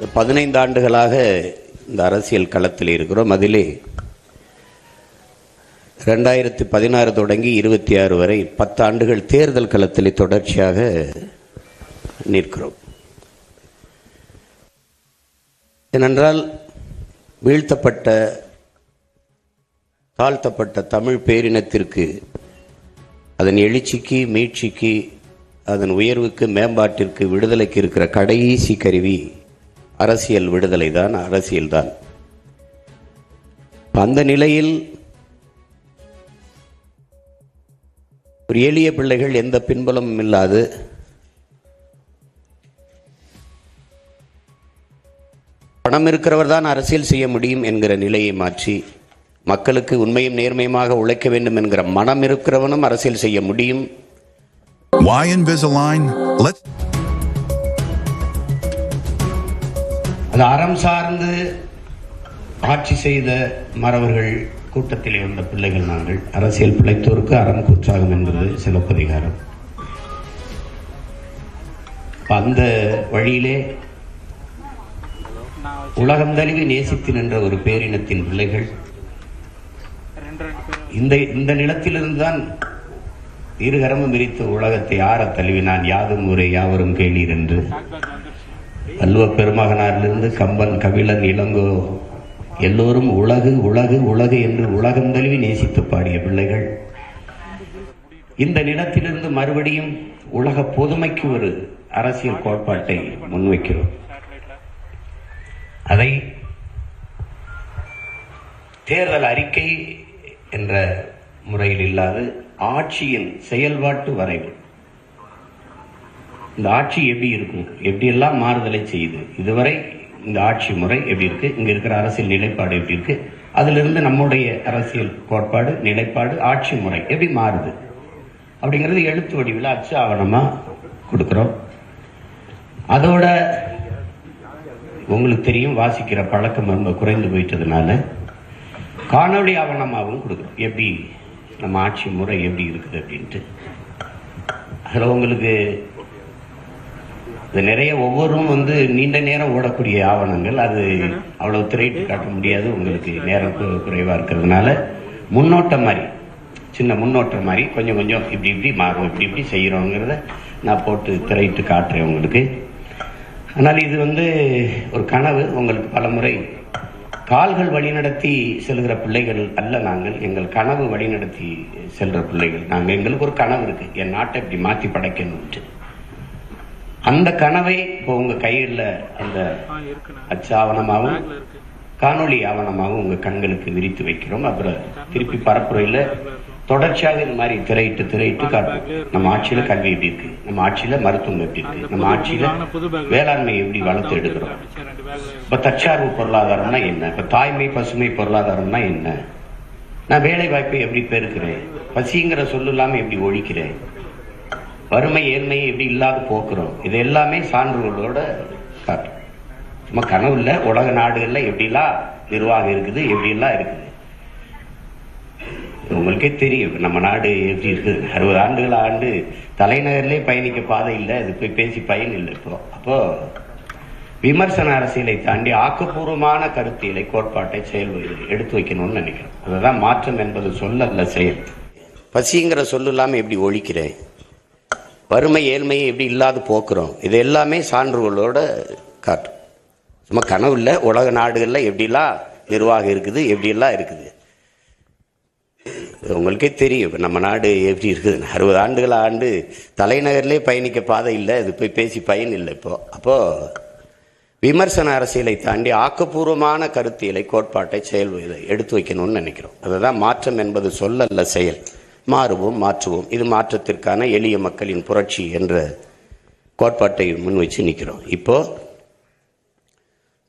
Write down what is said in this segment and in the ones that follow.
15 ஆண்டுகளாக இந்த அரசியல் களத்தில் இருக்கிறோம். அதிலே 2016 தொடங்கி 26 வரை 10 ஆண்டுகள் தேர்தல் களத்திலே தொடர்ச்சியாக நிற்கிறோம். ஏனென்றால் வீழ்த்தப்பட்ட தாழ்த்தப்பட்ட தமிழ் பேரினத்திற்கு, அதன் எழுச்சிக்கு, மீட்சிக்கு, அதன் உயர்வுக்கு, மேம்பாட்டிற்கு, விடுதலைக்கு இருக்கிற கடைசி கருவி அரசியல் விடுதலை தான், அரசியல்தான். அந்த நிலையில் ஒரு எளிய பிள்ளைகள், எந்த பின்புலமும் இல்லாது பணம் இருக்கிறவர் தான் அரசியல் செய்ய முடியும் என்கிற நிலையை மாற்றி, மக்களுக்கு உண்மையும் நேர்மையுமாக உழைக்க வேண்டும் என்கிற மனம் இருக்கிறவனும் அரசியல் செய்ய முடியும். Why Invisalign? அது அறம் சார்ந்து ஆட்சி செய்த மறவர்கள் கூட்டத்திலே வந்த பிள்ளைகள் நாங்கள். அரசியல் பிழைத்தோருக்கு அறம் கூற்றாகும் என்பது சிலப்பதிகாரம். அந்த வழியிலே உலகம் தழுவி நேசித்து நின்ற ஒரு பேரினத்தின் பிள்ளைகள் இந்த நிலத்திலிருந்துதான் இருகரமும் விரித்து உலகத்தை ஆற தழுவினான். யாதும் ஊரே யாவரும் கேளீர் என்று வள்ளுவ பெருமகனாரிலிருந்து கம்பன், கபிலன், இளங்கோ எல்லோரும் உலகு உலகு உலகு என்று உலகம் தழுவி நேசித்து பாடிய பிள்ளைகள் இந்த நிலத்திலிருந்து மறுபடியும் உலக பொதுமைக்கு ஒரு அரசியல் கோட்பாட்டை முன்வைக்கிறோம். அதை தேர்தல் அறிக்கை என்ற முறையில் இல்லாது ஆட்சியின் செயல்பாட்டு வரைவு. இந்த ஆட்சி எப்படி இருக்கும், எப்படியெல்லாம் மாறுதலை செய்யுது, இதுவரை இந்த ஆட்சி முறை எப்படி இருக்கு, இங்க இருக்கிற அரசியல் நிலைப்பாடு எப்படி இருக்கு, அதிலிருந்து நம்முடைய அரசியல் கோட்பாடு, நிலைப்பாடு, ஆட்சி முறை எப்படி மாறுது அப்படிங்கிறது எழுத்து வடிவில் அச்சு ஆவணமா கொடுக்கிறோம். அதோட உங்களுக்கு தெரியும், வாசிக்கிற பழக்கம் ரொம்ப குறைந்து போயிட்டதுனால காணொலி ஆவணமாகவும் கொடுக்குறோம். எப்படி நம்ம ஆட்சி முறை எப்படி இருக்குது அப்படின்ட்டு. அதில் உங்களுக்கு நிறைய ஒவ்வொரும் நீண்ட நேரம் ஓடக்கூடிய ஆவணங்கள். அது அவ்வளவு திரைட்டு காட்ட முடியாது, உங்களுக்கு நேரம் குறைவாக இருக்கிறதுனால முன்னோட்டம் மாதிரி, சின்ன முன்னோட்டம் மாதிரி கொஞ்சம் கொஞ்சம் இப்படி இப்படி மாறும், இப்படி இப்படி செய்கிறோங்கிறத நான் போட்டு திரைட்டு காட்டுறேன் உங்களுக்கு. ஆனால் இது ஒரு கனவு. உங்களுக்கு பலமுறை கால்கள் வழிநடத்தி செல்கிற பிள்ளைகள் அல்ல நாங்கள், எங்கள் கனவு வழிநடத்தி செல்கிற பிள்ளைகள் நாங்கள். எங்களுக்கு ஒரு கனவு இருக்கு, என் நாட்டை இப்படி மாற்றி படைக்கணும்ட்டு. அந்த கனவை இப்போ உங்க கையில் அந்த அச்சு ஆவணமாகவும் காணொலி ஆவணமாகவும் உங்க கண்களுக்கு விரித்து வைக்கிறோம். அப்புறம் திருப்பி பரப்புரையில் தொடர்ச்சியாக இது மாதிரி திரையிட்டு காட்டுவோம். நம்ம ஆட்சியில கல்வி எப்படி இருக்கு, நம்ம ஆட்சியில மருத்துவம் எப்படி இருக்கு, நம்ம ஆட்சியில வேளாண்மை எப்படி வளர்த்து எடுக்கிறோம், இப்ப தற்சார்பு பொருளாதாரம்னா என்ன, இப்ப தாய்மை பசுமை பொருளாதாரம்னா என்ன, நான் வேலை வாய்ப்பை எப்படி பெருக்கிறேன், பசிங்கிற சொல்லு இல்லாம எப்படி ஒழிக்கிறேன், வறுமை ஏழ்மையை எப்படி இல்லாத போக்குறோம், இது எல்லாமே சான்றுகளோட காட்டும். சும்மா கனவுல உலக நாடுகள்ல எப்படிலாம் நிர்வாகம் இருக்குது, எப்படிலாம் இருக்குது. உங்களுக்கே தெரியும் நம்ம நாடு எப்படி இருக்குது. 60 ஆண்டுகள் ஆண்டு தலைநகர்லேயே பயணிக்க பாதை இல்லை, அது போய் பேசி பயன் இல்லை. அப்போ விமர்சன அரசியலை தாண்டி ஆக்கப்பூர்வமான கருத்தியலை, கோட்பாட்டை, செயல்முறை எடுத்து வைக்கணும்னு நினைக்கிறோம். அதுதான் மாற்றம் என்பது சொல்லல்ல, செயல். பசிங்கிற சொல்லு இல்லாம எப்படி ஒழிக்கிறேன், வறுமை ஏழ்மையை எப்படி இல்லாத போக்குறோம், இது எல்லாமே சான்றுகளோட காட்டும். சும்மா கனவுல உலக நாடுகள்ல எப்படிலாம் நிர்வாகம் இருக்குது, எப்படியெல்லாம் இருக்குது. உங்களுக்கே தெரியும் நம்ம நாடு எப்படி இருக்குது. 60 ஆண்டுகள் ஆண்டு தலைநகர்லேயே பயணிக்க பாதை இல்லை, அது போய் பேசி பயன் இல்லை. அப்போ விமர்சன அரசியலை தாண்டி ஆக்கப்பூர்வமான கருத்தியலை, கோட்பாட்டை, செயல்முறை எடுத்து வைக்கணும்னு நினைக்கிறோம். அதுதான் மாற்றம் என்பது சொல்லல்ல, செயல். மாறுவோம், மாற்றுவோம். இது மாற்றத்திற்கான எளிய மக்களின் புரட்சி என்ற கோட்பாட்டை முன் வச்சு நிற்கிறோம். இப்போ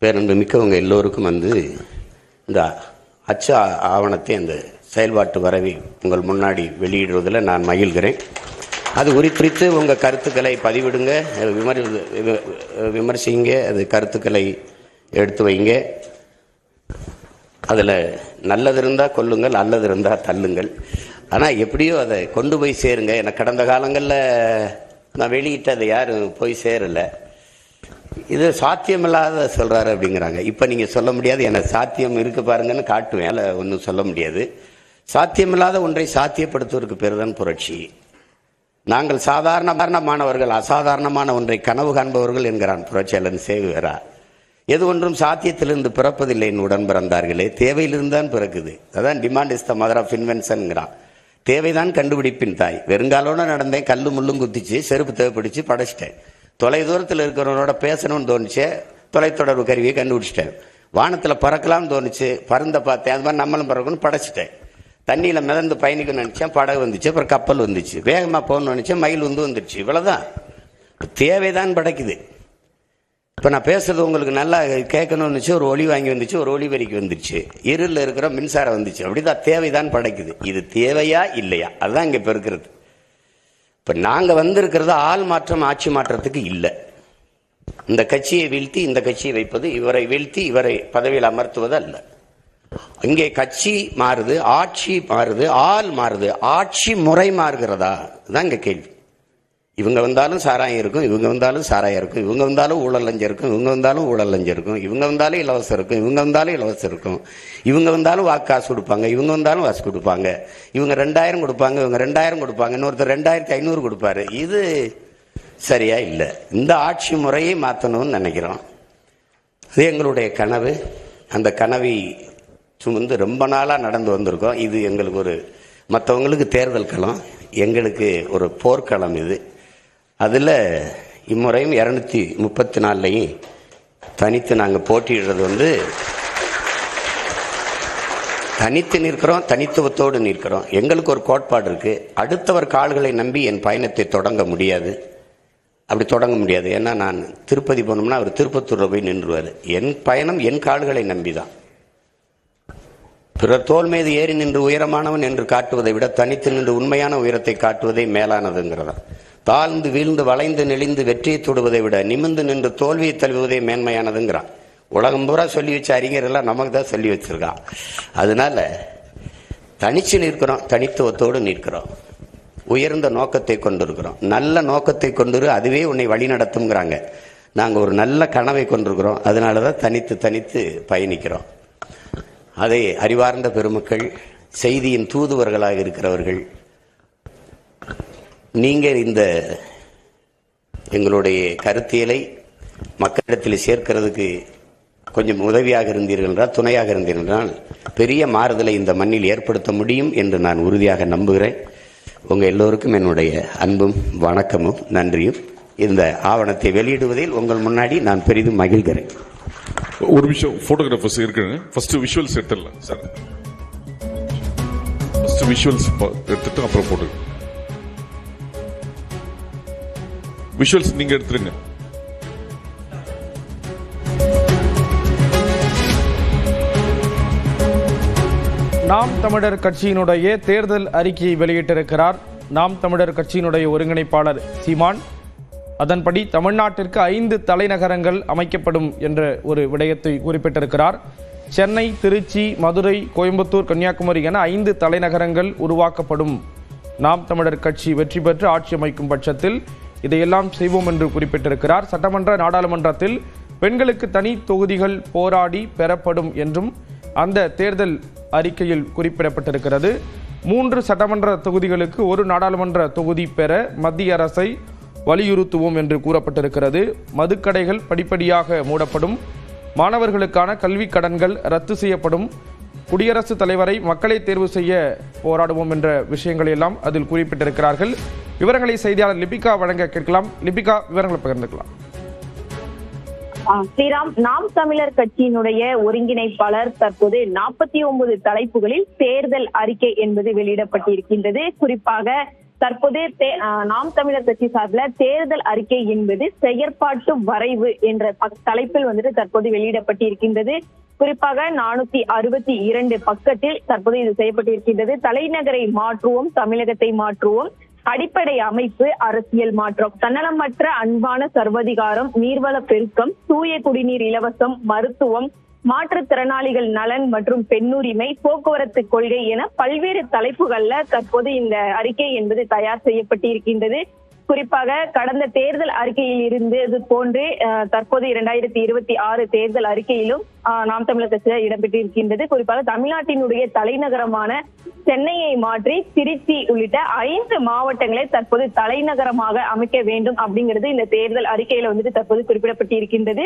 பேரன்பு மிக்கவங்க எல்லோருக்கும் இந்த அச்சு ஆவணத்தை, அந்த செயல்பாட்டு வரவை உங்கள் முன்னாடி வெளியிடுவதில் நான் மகிழ்கிறேன். அது குறித்து உங்கள் கருத்துக்களை பதிவிடுங்க, விமர்சிங்க, அது கருத்துக்களை எடுத்து வைங்க. அதில் நல்லது இருந்தால் கொல்லுங்கள், நல்லது இருந்தால் தள்ளுங்கள். ஆனால் எப்படியோ அதை கொண்டு போய் சேருங்க. எனக்கு கடந்த காலங்களில் நான் வெளியிட்டதை யாரும் போய் சேரலை. இது சாத்தியமில்லாத சொல்றாரு அப்படிங்கிறாங்க. இப்ப நீங்க சொல்ல முடியாது, எனக்கு சாத்தியம் இருக்கு பாருங்கன்னு காட்டுவேன், அல்ல ஒன்றும் சொல்ல முடியாது. சாத்தியமில்லாத ஒன்றை சாத்தியப்படுத்துவதற்கு பேர் தான் புரட்சி. நாங்கள் சாதாரணமானவர்கள் அசாதாரணமான ஒன்றை கனவு காண்பவர்கள் என்கிறான் புரட்சியாளன் சேகுவேரா. எது ஒன்றும் சாத்தியத்திலிருந்து பிறப்பதில்லை உடன் பிறந்தார்களே, தேவையிலிருந்து தான் பிறக்குது. அதான் demand is the mother of இன்வென்ஷன்ங்கிறான். தேவைதான் கண்டுபிடிப்பின் தாய். வெறுங்காலோட நடந்தேன், கல்லு முள்ளும் குத்திச்சு, செருப்பு தேவைப்பிடிச்சு படைச்சிட்டேன். தொலை தூரத்தில் இருக்கிறவனோட பேசணும்னு தோணுச்சு, தொலைத்தொடர்பு கருவியை கண்டுபிடிச்சிட்டேன். வானத்தில் பறக்கலாம்னு தோணுச்சு, பறந்த பார்த்தேன், அது மாதிரி நம்மளும் பறக்கணும்னு படைச்சிட்டேன். தண்ணியில் மிதந்து பயணிக்கணும்னு நினச்சேன், படகு வந்துச்சு, அப்புறம் கப்பல் வந்துச்சு. வேகமாக போகணும்னு நினச்சேன், மயில் வந்துருச்சு. இவ்வளோதான், தேவைதான் படைக்குது. இப்போ நான் பேசுறது உங்களுக்கு நல்லா கேட்கணும்னு வச்சு ஒரு ஒளி வாங்கி வந்துச்சு, ஒரு ஒளி வரிக்கு வந்துருச்சு, இருளில் இருக்கிற மின்சாரம் வந்துச்சு. அப்படிதான் தேவைதான் படைக்குது. இது தேவையா இல்லையா, அதுதான் இங்கே இப்போ இருக்கிறது. இப்போ நாங்கள் வந்திருக்கிறது ஆள் மாற்றம் ஆட்சி மாற்றத்துக்கு இல்லை. இந்த கட்சியை வீழ்த்தி இந்த கட்சியை வைப்பது, இவரை வீழ்த்தி இவரை பதவியில் அமர்த்துவது அல்ல. இங்கே கட்சி மாறுது, ஆட்சி மாறுது, ஆள் மாறுது, ஆட்சி முறை மாறுகிறதா தான் இங்கே கேள்வி. இவங்க வந்தாலும் சாராயம் இருக்கும், இவங்க வந்தாலும் சாராயம் இருக்கும், இவங்க வந்தாலும் ஊழல் லஞ்சம் இருக்கும், இவங்க வந்தாலும் ஊழல் லஞ்சம் இருக்கும், இவங்க வந்தாலும் இலவசம் இருக்கும், இவங்க வந்தாலும் இலவசம் இருக்கும், இவங்க வந்தாலும் காசு கொடுப்பாங்க, இவங்க வந்தாலும் காசு கொடுப்பாங்க, இவங்க 2000 கொடுப்பாங்க, இவங்க 2000 கொடுப்பாங்க, இன்னொருத்தர் 2500 கொடுப்பாரு. இது சரியா இல்லை. இந்த ஆட்சி முறையை மாற்றணும்னு நினைக்கிறோம். அது எங்களுடைய கனவு. அந்த கனவை சுமந்து ரொம்ப நாளாக நடந்து வந்திருக்கோம். இது எங்களுக்கு ஒரு, மற்றவங்களுக்கு தேர்தல் களம், எங்களுக்கு ஒரு போர்க்களம். இது அதில் இம்முறையும் 234லையும் தனித்து நாங்கள் போட்டியிடுறது தனித்து நிற்கிறோம், தனித்துவத்தோடு நிற்கிறோம். எங்களுக்கு ஒரு கோட்பாடு இருக்கு, அடுத்தவர் கால்களை நம்பி என் பயணத்தை தொடங்க முடியாது. அப்படி தொடங்க முடியாது. ஏன்னா நான் திருப்பதி போனோம்னா அவர் திருப்பத்தூரில் போய் நின்றுவார். என் பயணம் என் கால்களை நம்பி தான். பிறர் தோல் மீது ஏறி நின்று உயரமானவன் என்று காட்டுவதை விட தனித்து நின்று உண்மையான உயரத்தை காட்டுவதை மேலானதுங்கிறதா. தாழ்ந்து வீழ்ந்து வளைந்து நெளிந்து வெற்றியை தொடுவதை விட நிமிர்ந்து நின்று தோல்வியை தழுவுவதே மேன்மையானதுங்கிறான். உலகம் பூரா சொல்லி வச்ச அறிஞரெல்லாம் நமக்கு தான் சொல்லி வச்சிருக்கான். அதனால தனிச்சு நிற்கிறோம், தனித்துவத்தோடு நிற்கிறோம், உயர்ந்த நோக்கத்தை கொண்டிருக்கிறோம். நல்ல நோக்கத்தை கொண்டு அதுவே உன்னை வழி நடத்துங்கிறாங்க. நாங்கள் ஒரு நல்ல கனவை கொண்டிருக்கிறோம். அதனால தான் தனித்து பயணிக்கிறோம். அதை அறிவார்ந்த பெருமக்கள், செய்தியின் தூதுவர்களாக இருக்கிறவர்கள், நீங்கள் இந்த எங்களுடைய கருத்தியலை மக்களிடத்தில் சேர்க்கிறதுக்கு கொஞ்சம் உதவியாக இருந்தீர்கள் என்றால், துணையாக இருந்தீர்கள் என்றால் பெரிய மாறுதலை இந்த மண்ணில் ஏற்படுத்த முடியும் என்று நான் உறுதியாக நம்புகிறேன். உங்கள் எல்லோருக்கும் என்னுடைய அன்பும் வணக்கமும் நன்றியும். இந்த ஆவணத்தை வெளியிடுவதில் உங்கள் முன்னாடி நான் பெரிதும் மகிழ்கிறேன். ஒரு விஷயம், போட்டோகிராஃபர்ஸ் இருக்குங்க. ஃபர்ஸ்ட் விஷுவல்ஸ் எடுத்துடலாம் சார். ஃபர்ஸ்ட் விஷுவல்ஸ் எடுத்துட்டு அப்புறம் போட்டு விஷுவல்ஸ் நீங்க எடுத்துருங்க. நாம் தமிழர் கட்சியினுடைய தேர்தல் அறிக்கையை வெளியிட்டிருக்கிறார் நாம் தமிழர் கட்சியினுடைய ஒருங்கிணைப்பாளர் சீமான். அதன்படி தமிழ்நாட்டிற்கு 5 தலைநகரங்கள் அமைக்கப்படும் என்ற ஒரு விடயத்தை குறிப்பிட்டிருக்கிறார். சென்னை, திருச்சி, மதுரை, கோயம்புத்தூர், கன்னியாகுமரி என 5 தலைநகரங்கள் உருவாக்கப்படும். நாம் தமிழர் கட்சி வெற்றி பெற்று ஆட்சி அமைக்கும் பட்சத்தில் இதையெல்லாம் செய்வோம் என்று குறிப்பிட்டிருக்கிறார். சட்டமன்ற, நாடாளுமன்றத்தில் பெண்களுக்கு தனி தொகுதிகள் போராடி பெறப்படும் என்றும் அந்த தேர்தல் அறிக்கையில் குறிப்பிடப்பட்டிருக்கிறது. 3 சட்டமன்ற தொகுதிகளுக்கு 1 நாடாளுமன்ற தொகுதி பெற மத்திய அரசை வலியுறுத்துவோம் என்று கூறப்பட்டிருக்கிறது. மதுக்கடைகள் படிப்படியாக மூடப்படும். மாணவர்களுக்கான கல்வி கடன்கள் ரத்து செய்யப்படும். குடியரசுத் தலைவரை மக்களை தேர்வு செய்ய போராடுவோம் என்ற விஷயங்களை எல்லாம் அதில் குறிப்பிட்டிருக்கிறார்கள். விவரங்களை செய்தியாளர் லிபிகா வழங்க கேட்கலாம். லிபிகா, விவரங்களை பகிர்ந்துக்கலாம். ஸ்ரீராம், நாம் தமிழர் கட்சியினுடைய ஒருங்கிணைப்பாளர் தற்போது 49 தலைப்புகளில் தேர்தல் அறிக்கை என்பது வெளியிடப்பட்டிருக்கின்றது. குறிப்பாக தற்போது நாம் தமிழர் கட்சி சார்பில் தேர்தல் அறிக்கை என்பது செயற்பாட்டு வரைவு என்ற தலைப்பில் தற்போது வெளியிடப்பட்டிருக்கின்றது. குறிப்பாக 462 பக்கத்தில் தற்போது இது செய்யப்பட்டிருக்கின்றது. தலைநகரை மாற்றுவோம், தமிழகத்தை மாற்றுவோம், அடிப்படை அமைப்பு, அரசியல் மாற்றம், தன்னலமற்ற அன்பான சர்வதிகாரம், நீர்வள பெருக்கம், தூய குடிநீர் இலவசம், மருத்துவம், மாற்றுத்திறனாளிகள் நலன் மற்றும் பெண்ணுரிமை, போக்குவரத்து கொள்கை என பல்வேறு தலைப்புகள்ல தற்போது இந்த அறிக்கை என்பது தயார் செய்யப்பட்டிருக்கின்றது. குறிப்பாக கடந்த தேர்தல் அறிக்கையில் இருந்தது போன்று தற்போது 2026 தேர்தல் அறிக்கையிலும் நாம் தமிழர் கட்சி இடம்பெற்றிருக்கின்றது. குறிப்பாக தமிழ்நாட்டினுடைய தலைநகரமான சென்னையை மாற்றி திருச்சி உள்ளிட்ட 5 மாவட்டங்களை தற்போது தலைநகரமாக அமைக்க வேண்டும் அப்படிங்கிறது இந்த தேர்தல் அறிக்கையில தற்போது குறிப்பிடப்பட்டிருக்கின்றது.